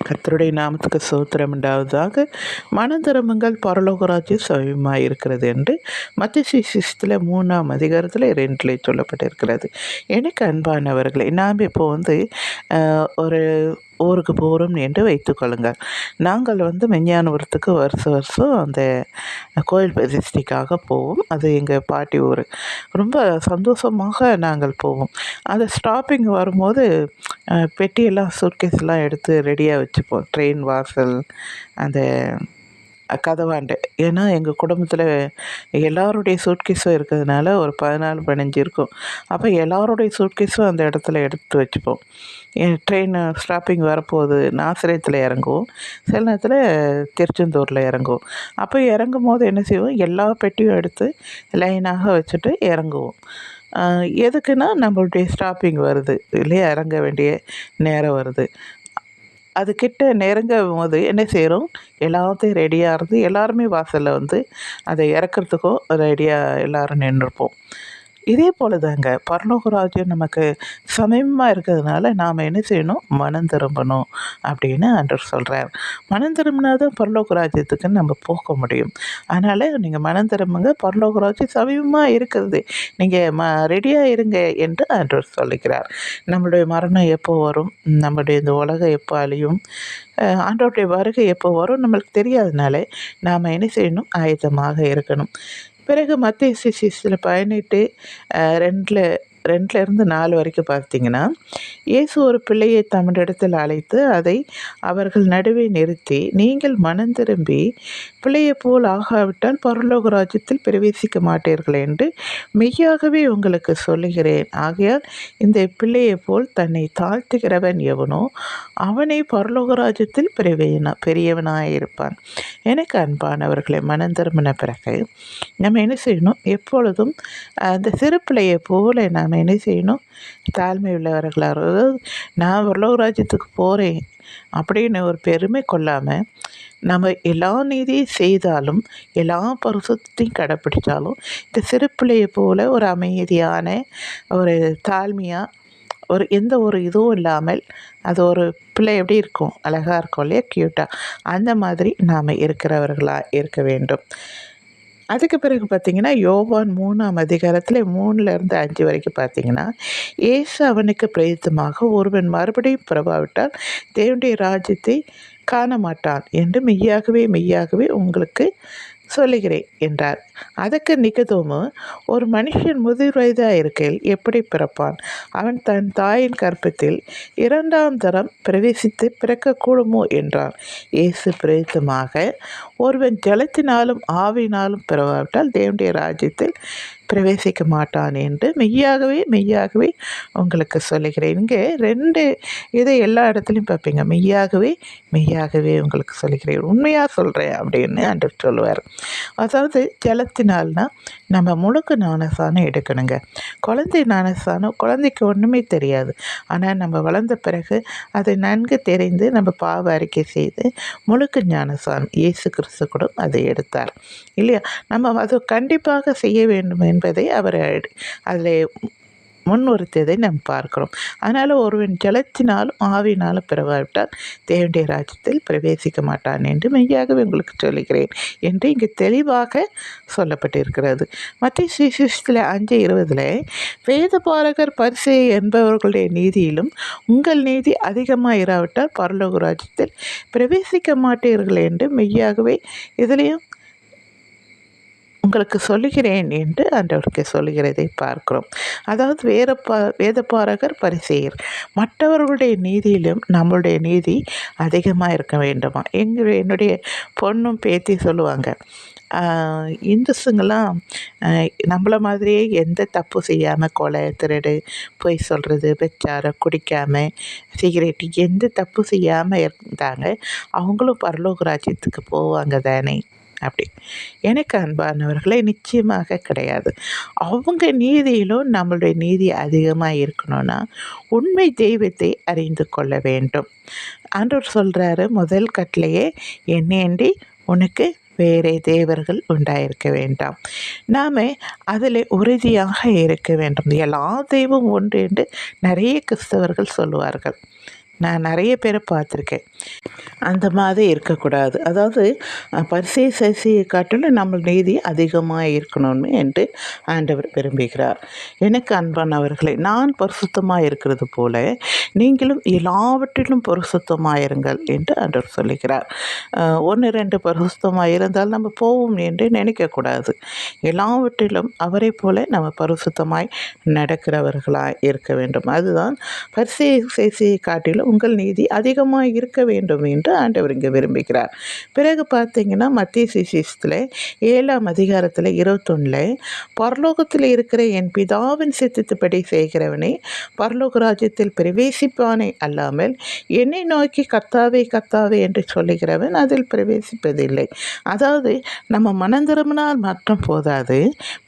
கர்த்தருடைய நாமத்துக்கு ஸ்தோத்திரம் உண்டாவதாக. மனம் திரும்புங்கள், பரலோக ராஜ்யம் சமீபமாக இருக்கிறது என்று மத்தேயு சுவிசேஷத்தில் 3ஆம் அதிகாரத்தில் 2 சொல்லப்பட்டிருக்கிறது. எனக்கு அன்பானவர்களே, நாம் இப்போ ஒரு ஊருக்கு போகிறோம் என்று வைத்துக்கொள்ளுங்கள். நாங்கள் மெஞ்ஞானபுரத்துக்கு வருஷம் அந்த கோயில் பிரதிஷ்டைக்காக போவோம். அது எங்கள் பாட்டி ஊர். ரொம்ப சந்தோஷமாக நாங்கள் போவோம். அந்த ஸ்டாப்பிங் வரும்போது பெட்டியெல்லாம் சூட்கேஸ்லாம் எடுத்து ரெடியாக வச்சுப்போம். ட்ரெயின் வாசல் அந்த கதவாண்ட. ஏன்னா எங்கள் குடும்பத்தில் எல்லாருடைய சூட்கேஸும் இருக்கிறதுனால ஒரு 14-15 இருக்கும். அப்போ எல்லாருடைய சூட்கேஸும் அந்த இடத்துல எடுத்து வச்சுப்போம். ட்ரெயின் ஸ்டாப்பிங் வரப்போகுது, நாசரேத்தில் இறங்குவோம், சில நேரத்தில் திருச்செந்தூரில் இறங்குவோம். அப்போ இறங்கும் போது என்ன செய்வோம், எல்லா பெட்டியும் எடுத்து லைனாக வச்சுட்டு இறங்குவோம். எதுக்குன்னா நம்மளுடைய ஸ்டாப்பிங் வருது இல்லையா, இறங்க வேண்டிய நேரம் வருது. அது கிட்ட நெருங்கும் போது என்ன செய்கிறோம், எல்லாத்தையும் ரெடியாக எல்லாருமே வாசலில் அதை இறக்கிறதுக்கும் ரெடியாக எல்லோரும் நின்றுப்போம். இதே போல் தாங்க பரலோக ராஜ்யம் நமக்கு சமீபமாக இருக்கிறதுனால நாம் என்ன செய்யணும், மனம் திரும்பணும் அப்படின்னு ஆண்டவர் சொல்கிறார். மனம் திரும்பினா தான் பரலோக ராஜ்யத்துக்கு நம்ம போக முடியும். அதனால் நீங்கள் மனம் திரும்புங்க, பரலோக ராஜ்யம் சமீபமாக இருக்கிறது, நீங்கள் ரெடியாக இருங்க என்று ஆண்டவர் சொல்லுகிறார். நம்மளுடைய மரணம் எப்போ வரும், நம்மளுடைய இந்த உலகம் எப்போ அழியும், ஆண்டவருடைய வருகை எப்போ வரும் நம்மளுக்கு தெரியாதனால நாம் என்ன செய்யணும், ஆயத்தமாக இருக்கணும். பிறகு மத்தேயு சுவிசேஷத்தில் 18:2-4 வரைக்கும் பார்த்தீங்கன்னா, இயேசு ஒரு பிள்ளையை தம்மிடத்தில் அழைத்து அதை அவர்கள் நடுவே நிறுத்தி, நீங்கள் மனம் திரும்பி பிள்ளையைப் போல் ஆகாவிட்டால் பரலோக ராஜ்யத்தில் பிரவேசிக்க மாட்டீர்கள் என்று மெய்யாகவே உங்களுக்கு சொல்லுகிறேன். ஆகையால் இந்த பிள்ளையைப் போல் தன்னை தாழ்த்துகிறவன் எவனோ அவனை பரலோக ராஜ்யத்தில் பெரியவனாயிருப்பான். எனக்கு அன்பானவர்களை, மனம் திரும்பின பிறகு நம்ம என்ன செய்யணும், எப்பொழுதும் அந்த சிறு பிள்ளையை போல நாம் என்ன செய்யணும், தாழ்மை உள்ளவர்களாக. அதாவது நான் பரலோக ராஜ்யத்துக்கு போகிறேன் அப்படின்னு ஒரு பெருமை கொள்ளாமல், நம்ம எல்லா நீதியும் செய்தாலும் எல்லா பரிசுத்தையும் கடைப்பிடித்தாலும் இந்த சிறு பிள்ளையை போல் ஒரு அமைதியான, ஒரு தாழ்மையாக, எந்த ஒரு இதுவும் இல்லாமல், அது ஒரு பிள்ளை எப்படி இருக்கும், அழகாக இருக்கும் இல்லையா, க்யூட்டாக, அந்த மாதிரி நாம் இருக்கிறவர்களாக இருக்க வேண்டும். அதுக்கு பிறகு பார்த்திங்கன்னா, யோவான் 3ஆம் அதிகாரத்தில் 3-5 வரைக்கும் பார்த்திங்கன்னா, இயேசு அவனுக்கு பிரயுத்தமாக ஒருவன் மறுபடியும் பிறவாவிட்டால் தேவனுடைய ராஜ்யத்தை காண மாட்டான் என்று மெய்யாகவே உங்களுக்கு சொல்லுகிறேன் என்றார். அதற்கு நிக்கதோமு, ஒரு மனுஷன் முதிர் வயதாக இருக்கையில் எப்படி பிறப்பான், அவன் தன் தாயின் கர்ப்பத்தில் 2ஆம் தரம் பிரவேசித்து பிறக்கக்கூடுமோ என்றான். இயேசு பிரயுத்தமாக, ஒருவன் ஜலத்தினாலும் ஆவியினாலும் பிறவாவிட்டால் தேவனுடைய ராஜ்யத்தில் பிரவேசிக்க மாட்டான் என்று மெய்யாகவே உங்களுக்கு சொல்லுகிறேன். இங்கே 2 இதை எல்லா இடத்துலையும் பார்ப்பீங்க. மெய்யாகவே உங்களுக்கு சொல்லுகிறேன், உண்மையாக சொல்கிறேன் அப்படின்னு ஆண்டவர் சொல்லுவார். அதாவது ஜலத்தினால்னா நம்ம முழுக்க ஞானஸ்நானம் எடுக்கணுங்க. குழந்தை ஞானஸ்நானம் குழந்தைக்கு ஒன்றுமே தெரியாது. ஆனால் நம்ம வளர்ந்த பிறகு அதை நன்கு தெரிந்து நம்ம பாவ அறிக்கை செய்து முழுக்க ஞானஸ்நானம் இயேசு கிறிஸ்து கூட அதை எடுத்தார் இல்லையா. நம்ம அது கண்டிப்பாக செய்ய வேண்டும் என்பதை அவர் அதில் முன்னிறுத்தியதை நாம் பார்க்கிறோம். அதனால் ஒருவன் ஜலத்தினாலும் ஆவியினாலும் பிறவாவிட்டால் தேவனுடைய ராஜ்யத்தில் பிரவேசிக்க மாட்டான் என்று மெய்யாகவே உங்களுக்கு சொல்லுகிறேன் என்று இங்கு தெளிவாக சொல்லப்பட்டிருக்கிறது. மத்தேயு சுவிசேஷத்தில் 5:20 வேதபாரகர் பரிசேயர் என்பவர்களுடைய நீதியிலும் உங்கள் நீதி அதிகமாக இராவிட்டால் பரலோக ராஜ்யத்தில் பிரவேசிக்க மாட்டீர்கள் என்று மெய்யாகவே இதிலையும் உங்களுக்கு சொல்லுகிறேன் என்று ஆண்டவருக்கு சொல்லுகிறதை பார்க்கிறோம். அதாவது வேதபாரகர் பரிசேயர் மற்றவர்களுடைய நீதியிலும் நம்மளுடைய நீதி அதிகமாக இருக்க வேண்டுமா. என்னுடைய பொண்ணும் பேத்தி சொல்லுவாங்க, இந்துஸுங்கெல்லாம் நம்மளை மாதிரியே எந்த தப்பு செய்யாமல், கொலை, திருடு, பொய் சொல்கிறது, பெச்சாரம், குடிக்காமல், சிகரெட்டு, எந்த தப்பு செய்யாமல் இருந்தாங்க, அவங்களும் பரலோக ராஜ்யத்துக்கு போவாங்க தானே அப்படி. எனக்கு அன்பானவர்களே, நிச்சயமாக கிடையாது. அவங்க நீதியிலும் நம்மளுடைய நீதி அதிகமாக இருக்கணும்னா உண்மை தெய்வத்தை அறிந்து கொள்ள வேண்டும். ஆண்டவர் சொல்கிறாரு, முதல் கட்டளையே என்னேண்டி உனக்கு வேறே தேவர்கள் உண்டாயிருக்க வேண்டாம். நாம் அதில் உறுதியாக இருக்க வேண்டும். எல்லா தெய்வம் ஒன்று என்று நிறைய கிறிஸ்தவர்கள் சொல்லுவார்கள். நான் நிறைய பேரை பார்த்துருக்கேன். அந்த மாதிரி இருக்கக்கூடாது. அதாவது பரிசேயரை காட்டிலும் நம்ம நீதி அதிகமாக இருக்கணும்னு என்று ஆண்டவர் விரும்புகிறார். எனக்கு அன்பானவர்களே, நான் பரிசுத்தமாக இருக்கிறது போல நீங்களும் எல்லாவற்றிலும் பரிசுத்தமாக இருங்கள் என்று ஆண்டவர் சொல்லுகிறார். 1-2 பரிசுத்தமாக இருந்தால் நம்ம போவோம் என்று நினைக்கக்கூடாது. எல்லாவற்றிலும் அவரை போல நம்ம பரிசுத்தமாய் நடக்கிறவர்களாய் இருக்க வேண்டும். அதுதான் பரிசேயரை காட்டிலும் உங்கள் நீதி அதிகமாக இருக்க வேண்டும் என்று ஆண்டவர் இங்கே விரும்புகிறார். பிறகு பார்த்தீங்கன்னா மத்தேயு சுவிசேஷத்தில் 7ஆம் அதிகாரத்தில் 21 பரலோகத்தில் இருக்கிற என் பிதாவின் சித்தத்துப்படி செய்கிறவனே பரலோக ராஜ்யத்தில் பிரவேசிப்பானே அல்லாமல் என்னை நோக்கி கர்த்தாவே கர்த்தாவே என்று சொல்லுகிறவன் அதில் பிரவேசிப்பதில்லை. அதாவது நம்ம மனம் திரும்பினால் மட்டும் போதாது,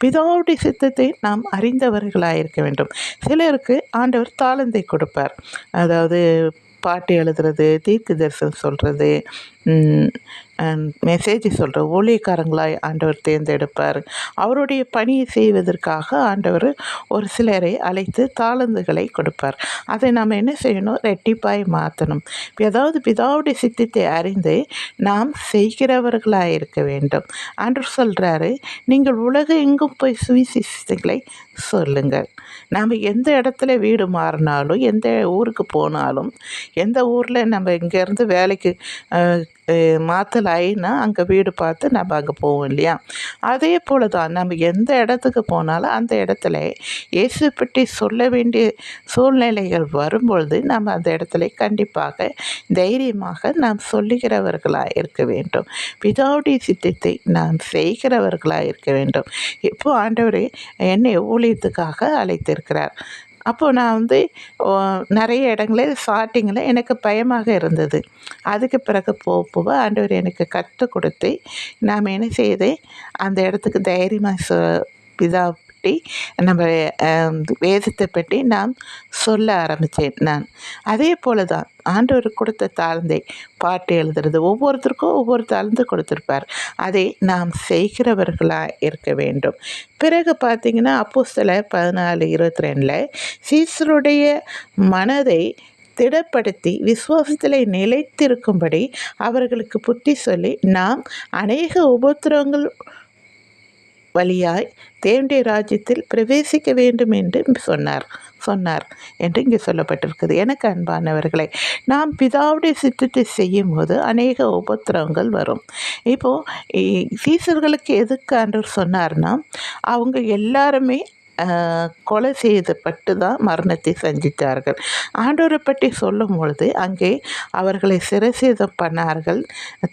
பிதாவுடைய சித்தத்தை நாம் அறிந்தவர்களாயிருக்க வேண்டும். சிலருக்கு ஆண்டவர் தாளந்தை கொடுப்பார். அதாவது பாட்டு எழுதுறது, தீர்க்க தரிசனம் சொல்கிறது, மெசேஜ் சொல்கிற ஊழியக்காரங்களாய் ஆண்டவர் தேர்ந்தெடுப்பார். அவருடைய பணியை செய்வதற்காக ஆண்டவர் ஒரு சிலரை அழைத்து தாளந்துகளை கொடுப்பார். அதை நாம் என்ன செய்யணும்? ரெட்டிப்பாய் மாற்றணும். அதாவது பிதாவுடைய சித்தத்தை அறிந்து நாம் செய்கிறவர்களாக இருக்க வேண்டும். ஆண்டவர் சொல்கிறாரு, நீங்கள் உலகம் எங்கும் போய் சுவிசேஷங்களை சொல்லுங்கள். நாம் எந்த இடத்துல வீடு மாறினாலும், எந்த ஊருக்கு போனாலும், எந்த ஊரில் நம்ம இங்கேருந்து வேலைக்கு மாற்றல் ஆயினா அங்கே வீடு பார்த்து நம்ம அங்கே போவோம் இல்லையா? அதே போல் தான் நம்ம எந்த இடத்துக்கு போனாலும் அந்த இடத்துல இயேசு பற்றி சொல்ல வேண்டிய சூழ்நிலைகள் வரும்பொழுது நம்ம அந்த இடத்துல கண்டிப்பாக தைரியமாக நாம் சொல்லுகிறவர்களாக இருக்க வேண்டும். பிதாவுடைய சித்தத்தை நாம் செய்கிறவர்களாக இருக்க வேண்டும். இப்போ ஆண்டவரே என்னை ஊழியத்துக்காக அழைத்திருக்கிறார். அப்போது நான் நிறைய இடங்களில் ஸ்டார்டிங்கில் எனக்கு பயமாக இருந்தது. அதுக்கு பிறகு போக ஆண்டவர் எனக்கு கற்றுக் கொடுத்து நாம் என்ன செய்தேன், அந்த இடத்துக்கு தைரியமாக பிதா பற்றி நம்ம வேதத்தை பற்றி நான் சொல்ல ஆரம்பித்தேன். நான் அதே போல் தான் ஆண்டவர் கொடுத்த தாளந்தை, பாட்டு எழுதுறது, ஒவ்வொருத்தருக்கும் ஒவ்வொரு தாளந்து கொடுத்துருப்பார். அதை நாம் செய்கிறவர்களாக இருக்க வேண்டும். பிறகு பார்த்திங்கன்னா அப்போஸ்தலர் 14:22 சீசருடைய மனதை திடப்படுத்தி விசுவாசத்தில் நிலைத்திருக்கும்படி அவர்களுக்கு புத்தி சொல்லி நாம் அநேக உபத்திரவங்கள் வழியாய் தேவனுடைய ராஜ்யத்தில் பிரவேசிக்க வேண்டும் என்று சொன்னார் என்று இங்கே சொல்லப்பட்டிருக்குது. எனக்கு அன்பானவர்களை, நாம் பிதாவுடைய சித்தத்தை செய்யும் போது அநேக உபத்திரவங்கள் வரும். இப்போது சீசர்களுக்கு எதுக்கு ஆண்டவர் சொன்னார்னா, அவங்க எல்லாருமே கொலை செய்யப்பட்டு தான் மரணத்தை சந்தித்தார்கள். ஆண்டவரை பற்றி சொல்லும் பொழுது அங்கே அவர்களை சிரசேதம் பண்ணார்கள்,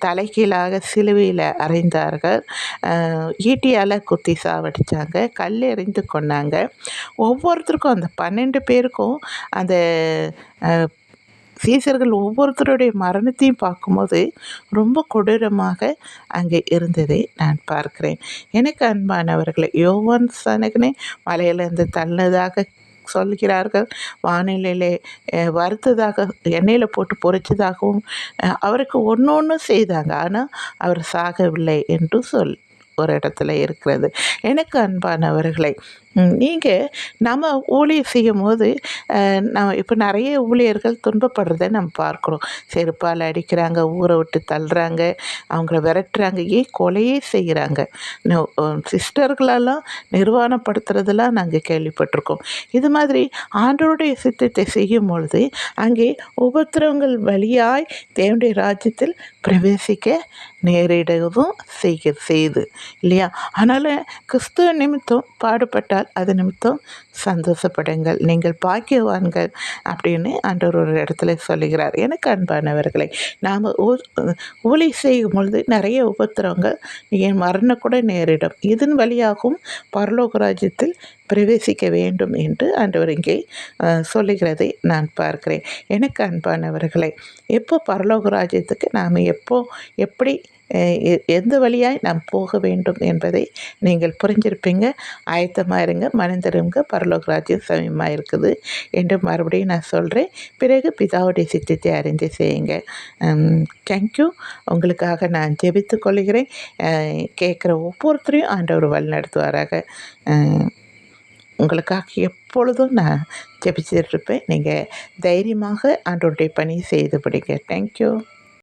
தலைகீழாக சிலுவையில் அறைந்தார்கள், ஈட்டியால் குத்தி சாவடித்தாங்க, கல் எறிந்து கொண்டாங்க. ஒவ்வொருத்தருக்கும் அந்த 12 பேருக்கும் அந்த சீசர்கள் ஒவ்வொருத்தருடைய மரணத்தையும் பார்க்கும்போது ரொம்ப கொடூரமாக அங்கே இருந்ததை நான் பார்க்கிறேன். எனக்கு அன்பானவர்களை, யோவான் ஸ்நானகனை மலையிலிருந்து தள்ளினதாக சொல்கிறார்கள், வானிலையிலே வறுத்ததாக எண்ணெயில் போட்டு பொரிச்சதாகவும் அவருக்கு ஒன்று செய்தாங்க, ஆனால் அவர் சாகவில்லை என்று ஒரு இடத்துல இருக்கிறது. எனக்கு அன்பானவர்களை, நீங்கள் நம்ம ஊழியர் செய்யும் போது இப்போ நிறைய ஊழியர்கள் துன்பப்படுறதை நம்ம பார்க்குறோம். செருப்பால் அடிக்கிறாங்க, ஊரை விட்டு தள்ளுறாங்க, அவங்கள விரட்டுறாங்க, ஏன் கொலையே செய்கிறாங்க. சிஸ்டர்களெல்லாம் நிர்வாணப்படுத்துறதெல்லாம் நாங்கள் கேள்விப்பட்டிருக்கோம். இது மாதிரி ஆண்டவருடைய சித்தத்தை செய்யும் பொழுது அங்கே உபத்திரவங்கள் வழியாய் தேவனுடைய ராஜ்யத்தில் பிரவேசிக்க நேரிடவும் செய்து இல்லையா? அதனால் கிறிஸ்துவ நிமித்தம் பாடுபட்டால் அது நிமித்தம் சந்தோஷப்படுங்கள், நீங்கள் பாக்கியவான்கள் அப்படின்னு ஆண்டவர் ஒரு இடத்துல சொல்லுகிறார். எனக்கு அன்பானவர்களை, நாம் ஊழி செய்யும் பொழுது நிறைய உபத்திரவங்கள், என் மரணம் கூட நேரிடும். இதன் வழியாகவும் பரலோக ராஜ்யத்தில் பிரவேசிக்க வேண்டும் என்று ஆண்டவர் இங்கே சொல்லுகிறதை நான் பார்க்கிறேன். எனக்கு அன்பானவர்களை, எப்போ பரலோக ராஜ்யத்துக்கு நாம் எப்படி எந்த வழியாய் நாம் போக வேண்டும் என்பதை நீங்கள் புரிஞ்சிருப்பீங்க. ஆயத்தமாக இருங்க, மனந்திருங்க, பரலோக ராஜ்யம் சமயமாக இருக்குது என்று மறுபடியும் நான் சொல்கிறேன். பிறகு பிதாவுடைய சித்தத்தை அறிந்து செய்யுங்க. தேங்க்யூ. உங்களுக்காக நான் ஜெபித்து கொள்கிறேன். கேட்குற ஒவ்வொருத்தரையும் ஆண்டவர் வழி நடத்துவாராக. உங்களுக்காக எப்பொழுதும் நான் ஜெபிச்சிட்ருப்பேன். நீங்கள் தைரியமாக ஆண்டவருடைய பணி செய்து படிங்க. தேங்க்யூ.